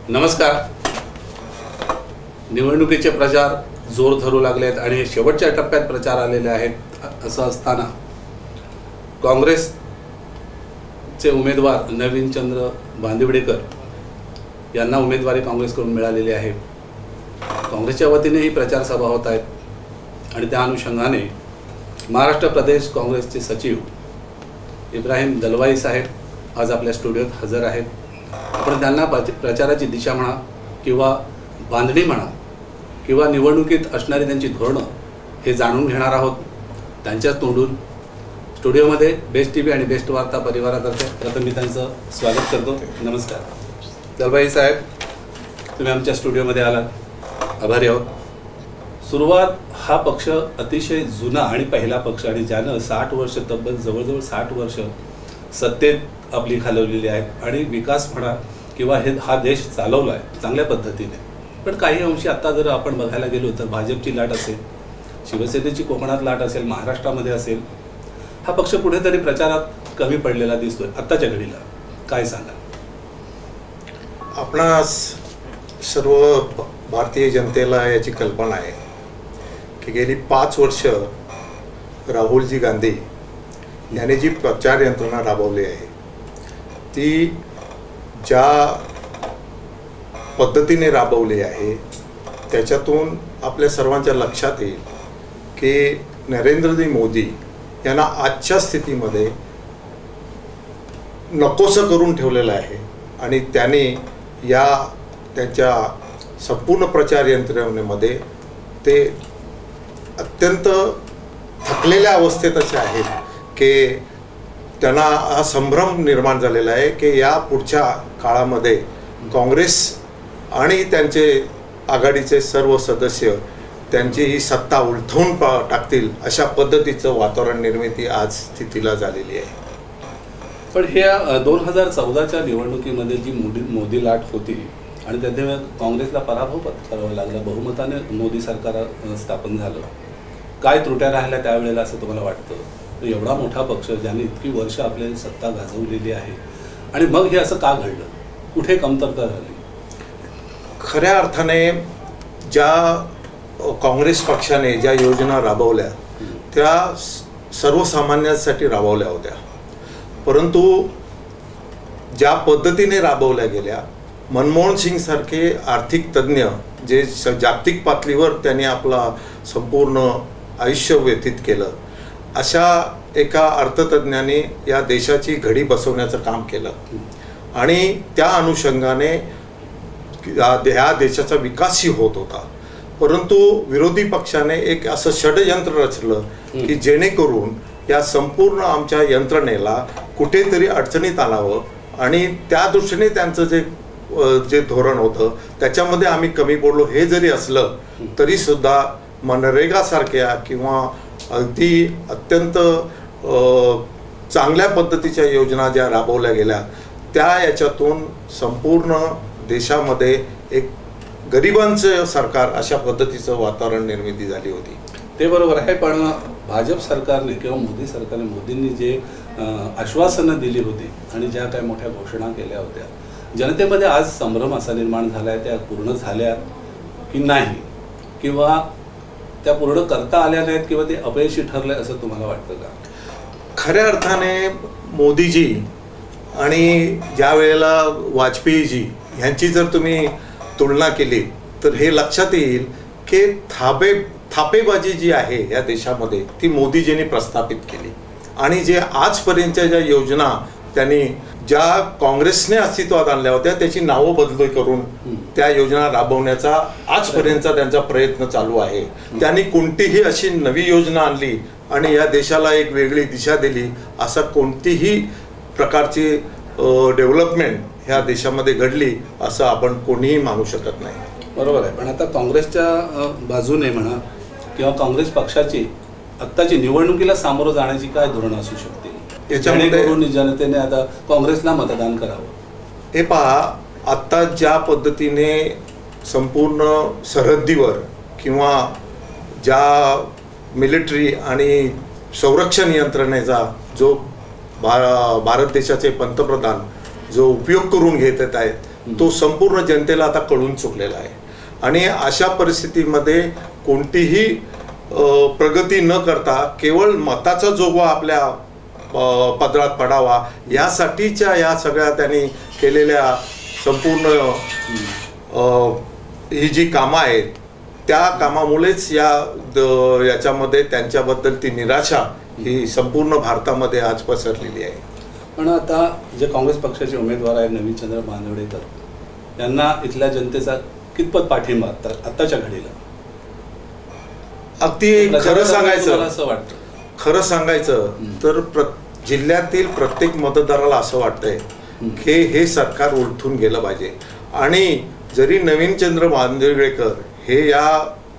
नमस्कार. निवडणुकीचे प्रचार जोर धरू लागले आहेत आणि शेवटच्या टप्प्यात प्रचार आलेले आहेत. असं असताना काँग्रेसचे उमेदवार नवीनचंद्र बांदिवडेकर यांना उमेदवारी काँग्रेसकडून मिळालेली आहे. काँग्रेसच्या वतीनेही प्रचार सभा होत आहेत आणि त्या अनुषंगाने महाराष्ट्र प्रदेश काँग्रेसचे सचिव इब्राहिम दलवाई साहेब आज आपल्या स्टुडिओत हजर आहेत. आपण त्यांना प्रचाराची दिशा म्हणा किंवा बांधणी म्हणा किंवा निवडणुकीत असणारी त्यांची धोरणं हे जाणून घेणार आहोत त्यांच्याच तोंडून. स्टुडिओमध्ये बेस्ट टीव्ही आणि बेस्ट वार्ता परिवारातर्फे प्रथम मी त्यांचं स्वागत करतो. नमस्कार दलवाई साहेब, तुम्ही आमच्या स्टुडिओमध्ये आलात, आभारी आहोत. सुरुवात हा पक्ष अतिशय जुना आणि पहिला पक्ष आणि ज्यानं 60 वर्ष तब्बल जवळजवळ 60 वर्ष सत्तेत आपली घालवलेली आहेत आणि विकास म्हणा किंवा हा देश चालवला आहे चांगल्या पद्धतीने. पण काही अंशी आत्ता जर आपण बघायला गेलो तर भाजपची लाट असेल, शिवसेनेची कोकणात लाट असेल, महाराष्ट्रामध्ये असेल, हा पक्ष कुठेतरी प्रचारात कमी पडलेला दिसतोय आत्ताच्या घडीला. काय सांगा? आपणास सर्व भारतीय जनतेला याची कल्पना आहे की गेली 5 वर्ष राहुलजी गांधी यांनी जी प्रचार यंत्रणा राबवली आहे ती ज्या पद्धतीने राबवली आहे त्याच्यातून आपल्या सर्वांच्या लक्षात येईल की नरेंद्रजी मोदी यांना आजच्या स्थितीमध्ये नकोसं करून ठेवलेलं आहे आणि त्याने त्यांच्या संपूर्ण प्रचार यंत्रणेमध्ये ते अत्यंत थकलेल्या अवस्थेत असे आहेत की त्यांना हा संभ्रम निर्माण झालेला आहे की या पुढच्या काळामध्ये काँग्रेस आणि त्यांचे आघाडीचे सर्व सदस्य त्यांची ही सत्ता उलथवून टाकतील अशा पद्धतीचं वातावरण निर्मिती आज स्थितीला झालेली आहे. पण ह्या 2014च्या निवडणुकीमध्ये जी मोदी लाट होती आणि त्यामुळे काँग्रेसला पराभव पत्करावा लागला, बहुमताने मोदी सरकार स्थापन झालं. काय त्रुट्या राहिल्या त्यावेळेला असं तुम्हाला वाटतं? एवढा मोठा पक्ष ज्याने इतकी वर्ष आपली सत्ता गाजवलेली आहे आणि मग हे असं का घडलं? कुठे कमतरता झाली? खऱ्या अर्थाने ज्या काँग्रेस पक्षाने ज्या योजना राबवल्या त्या सर्वसामान्यांसाठी राबवल्या होत्या, परंतु ज्या पद्धतीने राबवल्या गेल्या, मनमोहन सिंग सारखे आर्थिक तज्ज्ञ जे जागतिक पातळीवर त्यांनी आपला संपूर्ण आयुष्य व्यतीत केलं, अशा एका अर्थतज्ञाने या देशाची घडी बसवण्याचं काम केलं आणि त्या अनुषंगाने ह्या देशाचा विकासही होत होता. परंतु विरोधी पक्षाने एक असं षडयंत्र रचलं की जेणेकरून या संपूर्ण आमच्या यंत्रणेला कुठेतरी अडचणीत आणावं आणि त्या दृष्टीने त्यांचं जे धोरण होतं त्याच्यामध्ये आम्ही कमी पडलो हे जरी असलं तरी सुद्धा मनरेगासारख्या किंवा अगदी अत्यंत चांगल्या पद्धतीच्या योजना ज्या राबवल्या गेल्या त्या याच्यातून संपूर्ण देशामध्ये एक गरिबांचं सरकार अशा पद्धतीचं वातावरण निर्मिती झाली होती. ते बरोबर आहे. पण भाजप सरकारने किंवा मोदी सरकारने मोदींनी जे आश्वासनं दिली होती आणि ज्या काही मोठ्या घोषणा केल्या होत्या, जनतेमध्ये आज संभ्रम असा निर्माण झाला आहे. त्या पूर्ण झाल्या की नाही किंवा त्या पूर्ण करता आल्या नाहीत किंवा ते अपयशी ठरले असं तुम्हाला वाटतं का? खऱ्या अर्थाने मोदीजी आणि ज्या वेळेला वाजपेयीजी यांची जर तुम्ही तुलना केली तर हे लक्षात येईल की थापेबाजी जी आहे या देशामध्ये ती मोदीजींनी प्रस्थापित केली आणि जे आजपर्यंतच्या ज्या योजना त्यांनी ज्या काँग्रेसने अस्तित्वात आणल्या होत्या त्याची नावं बदली करून त्या योजना राबवण्याचा आजपर्यंतचा त्यांचा प्रयत्न चालू आहे. त्यांनी कोणतीही अशी नवी योजना आणली आणि या देशाला एक वेगळी दिशा दिली असं कोणतीही प्रकारची डेव्हलपमेंट ह्या देशामध्ये घडली असं आपण कोणीही मानू शकत नाही. बरोबर आहे. पण आता काँग्रेसच्या बाजूने म्हणा किंवा काँग्रेस पक्षाची आत्ताची निवडणुकीला सामोरं जाण्याची काय धोरणं असू शकते त्याच्यामध्ये जनतेने आता काँग्रेसला मतदान करावं? हे पहा, आत्ता ज्या पद्धतीने संपूर्ण सरहद्दीवर किंवा ज्या मिलिटरी आणि संरक्षण यंत्रणेचा जो भारत देशाचे पंतप्रधान जो उपयोग करून घेत आहेत तो संपूर्ण जनतेला आता कळून चुकलेला आहे. आणि अशा परिस्थितीमध्ये कोणतीही प्रगती न करता केवळ मताचा जोगवा आपल्या पदरात पडावा यासाठीच्या या सगळ्या त्यांनी केलेल्या संपूर्ण ही जी कामं आहेत त्या कामामुळेच याच्यामध्ये त्यांच्याबद्दल ती निराशा ही संपूर्ण भारतामध्ये आज पसरलेली आहे. पण आता जे काँग्रेस पक्षाचे उमेदवार आहेत नवीनचंद्र बांदिवडेकर यांना इथल्या जनतेचा कितपत पाठिंबा आत्ताच्या घडीला? अगदी खरं सांगायचं तर जिल्ह्यातील प्रत्येक मतदाराला असं वाटतंय की हे सरकार उलथून गेलं पाहिजे. आणि जरी नवीनचंद्र बांदिवडेकर हे या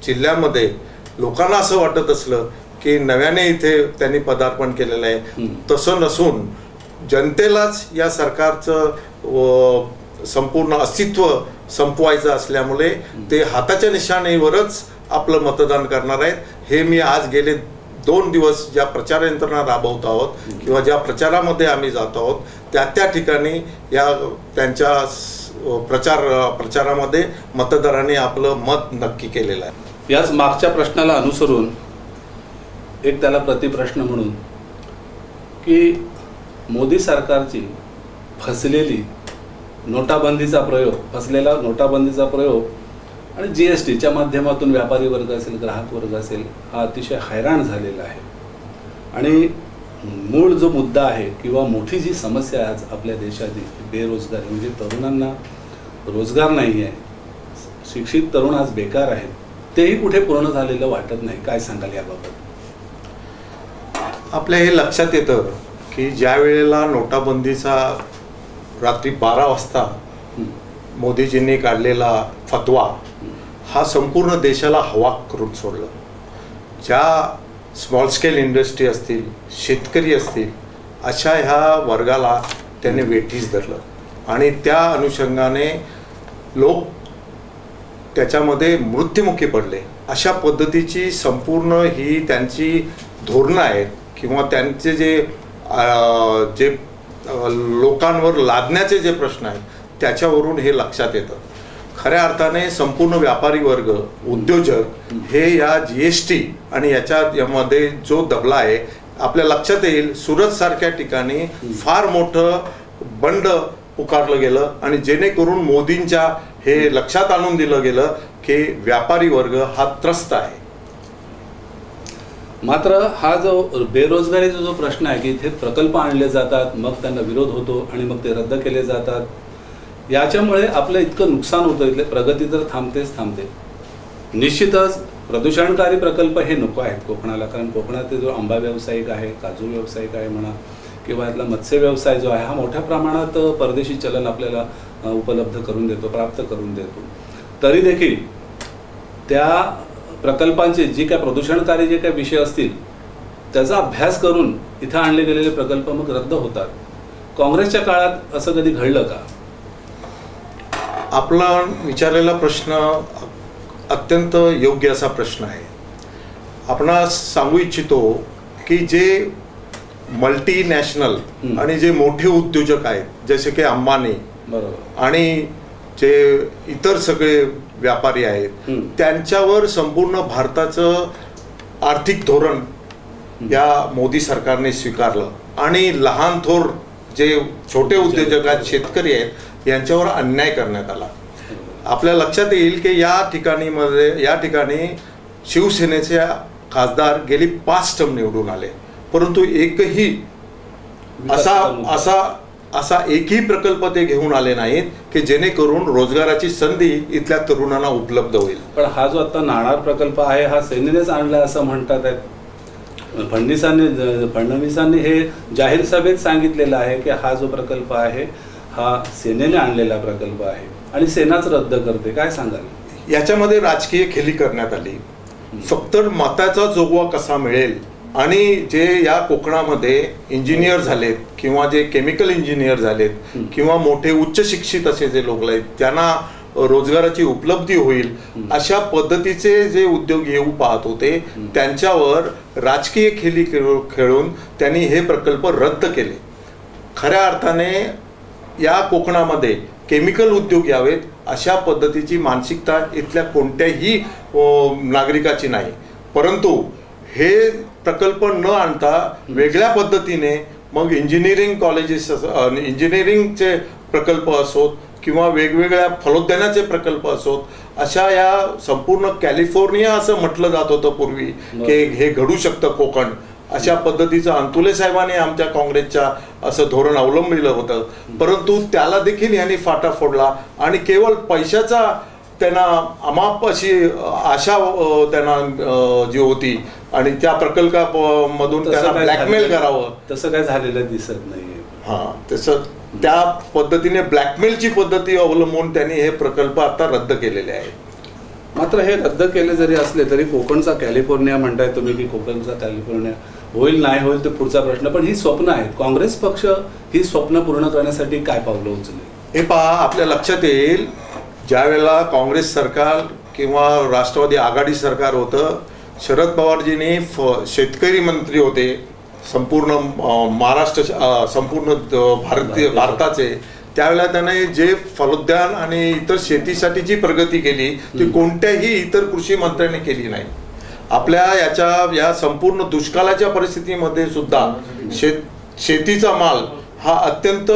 जिल्ह्यामध्ये लोकांना असं वाटत असलं की नव्याने इथे त्यांनी पदार्पण केलेलं आहे, तसं नसून जनतेलाच या सरकारचं संपूर्ण अस्तित्व संपवायचं असल्यामुळे ते हाताच्या निशाणीवरच आपलं मतदान करणार आहेत. हे मी आज गेले 2 दिवस ज्या प्रचार यंत्रणा राबवत आहोत किंवा ज्या प्रचारामध्ये आम्ही जात आहोत त्या ठिकाणी या त्यांच्या प्रचारामध्ये मतदारांनी आपलं मत नक्की केलेलं आहे. याच मागच्या प्रश्नाला अनुसरून एक त्याला प्रतिप्रश्न म्हणून की मोदी सरकारची फसलेला नोटाबंदीचा प्रयोग आणि GSTच्या माध्यमातून व्यापारी वर्ग असेल, ग्राहक वर्ग असेल, हा अतिशय हैराण झालेला आहे. आणि मूळ जो मुद्दा आहे किंवा मोठी जी समस्या आहे आज आपल्या देशातील बेरोजगारी, म्हणजे तरुणांना रोजगार नाही आहे, शिक्षित तरुण आज बेकार आहेत, तेही कुठे पूर्ण झालेलं वाटत नाही. काय सांगाल याबाबत? आपल्या हे लक्षात येतं की ज्या वेळेला नोटाबंदीचा रात्री 12 वाजता मोदीजींनी काढलेला फतवा हा संपूर्ण देशाला हवा करून सोडलं. ज्या स्मॉल स्केल इंडस्ट्री असतील, शेतकरी असतील, अशा ह्या वर्गाला त्यांनी वेठीस धरलं आणि त्या अनुषंगाने लोक त्याच्यामध्ये मृत्युमुखी पडले. अशा पद्धतीची संपूर्ण ही त्यांची धोरणं आहेत किंवा त्यांचे जे लोकांवर लादण्याचे जे प्रश्न आहेत त्याच्यावरून हे लक्षात येतं. खऱ्या अर्थाने संपूर्ण व्यापारी वर्ग, उद्योजक हे या GST आणि यामध्ये जो दबला आहे, आपल्या लक्षात येईल सुरत सारख्या ठिकाणी फार मोठं बंड पुकारलं गेलं आणि जेणेकरून मोदींच्या हे लक्षात आणून दिलं गेलं की व्यापारी वर्ग हा त्रस्त आहे. मात्र हा जो बेरोजगारीचा जो प्रश्न आहे की इथे प्रकल्प आणले जातात, मग त्यांना विरोध होतो आणि मग ते रद्द केले जातात, याच्यामुळे आपलं इतकं नुकसान होतं. इथले प्रगती तर थांबते. निश्चितच प्रदूषणकारी प्रकल्प हे नको आहेत कोकणाला, कारण कोकणातील जो आंबा व्यावसायिक आहे, काजू व्यावसायिक आहे म्हणा, किंवा इथला मत्स्य व्यवसाय जो आहे हा मोठ्या प्रमाणात परदेशी चलन आपल्याला उपलब्ध करून देतो, प्राप्त करून देतो. तरी देखील त्या प्रकल्पांचे जे काय प्रदूषणकारी जे काही विषय असतील त्याचा अभ्यास करून इथं आणले गेलेले प्रकल्प मग रद्द होतात. काँग्रेसच्या काळात असं कधी घडलं का? आपला विचारलेला प्रश्न अत्यंत योग्य असा प्रश्न आहे. आपण सांगू इच्छितो की जे मल्टीनॅशनल आणि जे मोठे उद्योजक आहेत जसे की अंबानी आणि जे इतर सगळे व्यापारी आहेत त्यांच्यावर संपूर्ण भारताचं आर्थिक धोरण या मोदी सरकारने स्वीकारलं आणि लहान थोर जे छोटे उद्योजक आहेत, शेतकरी आहेत, यांच्यावर अन्याय करण्यात आला. आपल्या लक्षात येईल की या ठिकाणी शिवसेनेचे खासदार गेली 5 टर्म निवडून आले, परंतु एकही असा एकही प्रकल्प ते घेऊन आले नाहीत की जेणेकरून रोजगाराची संधी इथल्या तरुणांना उपलब्ध होईल. पण हा जो आता नाणार प्रकल्प आहे हा सेनेनेच आणला असं म्हणतात आहेत. फडणवीसांनी हे जाहीर सभेत सांगितलेलं आहे की हा जो प्रकल्प आहे हा सेनेने आणलेला प्रकल्प आहे आणि सेनाच रद्द करते. काय सांगाल? याच्यामध्ये राजकीय खेळी करण्यात आली. फक्त मताचा जोगवा कसा मिळेल आणि जे या कोकणामध्ये इंजिनियर झालेत किंवा जे केमिकल इंजिनियर झालेत किंवा मोठे उच्च शिक्षित असे जे लोक आहेत त्यांना रोजगाराची उपलब्धी होईल अशा पद्धतीचे जे उद्योग येऊ पाहत होते त्यांच्यावर राजकीय खेळी खेळून त्यांनी हे प्रकल्प रद्द केले. खऱ्या अर्थाने या कोकणामध्ये केमिकल उद्योग यावेत अशा पद्धतीची मानसिकता इथल्या कोणत्याही नागरिकाची नाही. परंतु हे प्रकल्प न आणता वेगळ्या पद्धतीने मग इंजिनिअरिंग कॉलेजेस, इंजिनिअरिंगचे प्रकल्प असोत किंवा वेगवेगळ्या फलोद्यानाचे प्रकल्प असोत, अशा या संपूर्ण कॅलिफोर्निया असं म्हटलं जात होतं पूर्वी की हे घडू शकतं कोकण, अशा पद्धतीचं अंतुले साहेबांनी आमच्या काँग्रेसच्या असं धोरण अवलंबिलं होतं. परंतु त्याला देखील यांनी फाटा फोडला आणि केवळ पैशाचा त्यांना अमाप अशी आशा त्यांना जी होती आणि त्या प्रकल्पामधून त्यांना ब्लॅकमेल करावं, तसं काय झालेलं दिसत नाहीये. तसं त्या पद्धतीने ब्लॅकमेलची पद्धती अवलंबून त्यांनी हे प्रकल्प आता रद्द केलेले आहेत. मात्र हे रद्द केले जरी असले तरी कोकणचा कॅलिफोर्निया म्हणताय तुम्ही की कोकणचा कॅलिफोर्निया होईल नाही होईल ते पुढचा प्रश्न, पण ही स्वप्न आहेत. काँग्रेस पक्ष ही स्वप्न पूर्ण करण्यासाठी काय पावलं उचलले? हे पहा, आपल्या लक्षात येईल ज्या वेळेला काँग्रेस सरकार किंवा राष्ट्रवादी आघाडी सरकार होतं, शरद पवारजींनी शेतकरी मंत्री होते संपूर्ण महाराष्ट्र, संपूर्ण भारताचे. त्यावेळेला त्याने जे फलोद्यान आणि इतर शेतीसाठी जी प्रगती केली ती कोणत्याही इतर कृषी मंत्र्यांनी केली नाही. आपल्या या संपूर्ण दुष्काळाच्या परिस्थितीमध्ये सुद्धा शेतीचा माल हा अत्यंत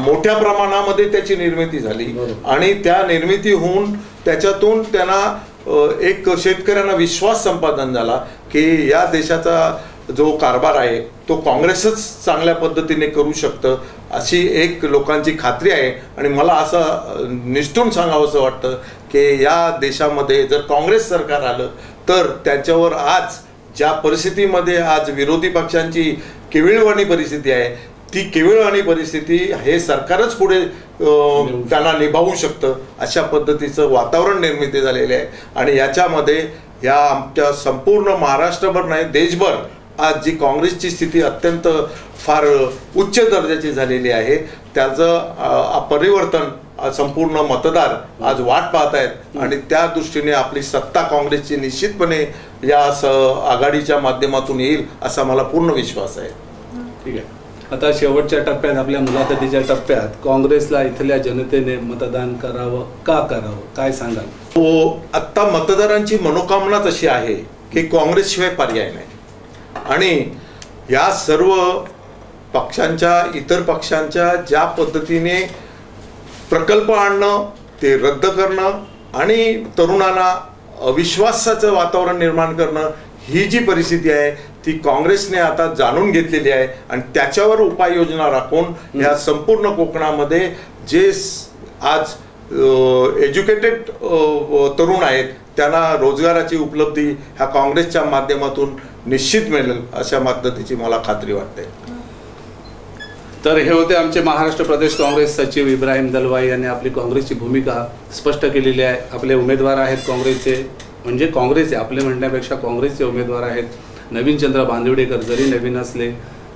मोठ्या प्रमाणामध्ये त्याची निर्मिती झाली आणि त्या निर्मिती होऊन त्याच्यातून त्यांना एक शेतकऱ्यांना विश्वास संपादन झाला की या देशाचा जो कारभार आहे तो काँग्रेसच चांगल्या पद्धतीने करू शकतं, अशी एक लोकांची खात्री आहे. आणि मला असं निष्ठून सांगावं असं वाटतं की या देशामध्ये जर काँग्रेस सरकार आलं तर त्यांच्यावर आज ज्या परिस्थितीमध्ये आज विरोधी पक्षांची केविळवाणी परिस्थिती आहे, ती केविळवाणी परिस्थिती हे सरकारच पुढे त्यांना निभावू शकतं, अशा पद्धतीचं वातावरण निर्मिती झालेले आहे. आणि याच्यामध्ये या आमच्या संपूर्ण महाराष्ट्रभर नाही देशभर आज जी काँग्रेसची स्थिती अत्यंत फार उच्च दर्जाची झालेली आहे, त्याचं परिवर्तन संपूर्ण मतदार आज वाट पाहत आहेत आणि त्या दृष्टीने आपली सत्ता काँग्रेसची निश्चितपणे या आघाडीच्या माध्यमातून येईल असा मला पूर्ण विश्वास आहे. ठीक आहे, आता शेवटच्या टप्प्यात आपल्या मुलाखतीच्या टप्प्यात काँग्रेसला इथल्या जनतेने मतदान करावं का करावं काय सांगाल? आत्ता मतदारांची मनोकामनाच अशी आहे की काँग्रेसशिवाय पर्याय नाही आणि या सर्व पक्षांच्या इतर पक्षांच्या ज्या पद्धतीने प्रकल्प आणणं ते रद्द करणं आणि तरुणांना अविश्वासाचं वातावरण निर्माण करणं, ही जी परिस्थिती आहे ती काँग्रेसने आता जाणून घेतलेली आहे आणि त्याच्यावर उपाययोजना राखून या संपूर्ण कोकणामध्ये जे आज एज्युकेटेड तरुण आहेत त्यांना रोजगाराची उपलब्धी ह्या काँग्रेसच्या माध्यमातून निश्चित मिळेल अशा पद्धतीची मला खात्री वाटते. तर हे होते आमचे महाराष्ट्र प्रदेश काँग्रेस सचिव इब्राहिम दलवाई यांनी आपली काँग्रेसची भूमिका स्पष्ट केलेली आहे. आपले उमेदवार आहेत काँग्रेसचे, म्हणजे काँग्रेसचे आपले म्हणण्यापेक्षा काँग्रेसचे उमेदवार आहेत नवीनचंद्र बांदिवडेकर. जरी नवीन असले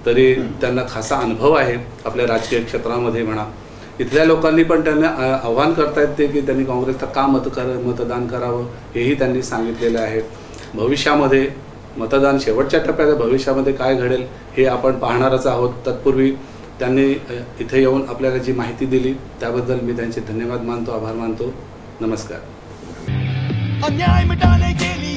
तरी त्यांना खासा अनुभव आहे आपल्या राजकीय क्षेत्रामध्ये म्हणा. इथल्या लोकांनी पण त्यांना आव्हान करतायत ते की त्यांनी काँग्रेसला का मतदान करावं हेही त्यांनी सांगितलेलं आहे. भविष्यामध्ये मतदान शेवटच्या टप्प्यात भविष्यामध्ये काय घडेल हे आपण पाहणारच आहोत. तत्पूर्वी त्यांनी इथे येऊन आपल्याला जी माहिती दिली त्याबद्दल मी त्यांचे धन्यवाद मानतो, आभार मानतो. नमस्कार. अन्याय मिटाने के लिए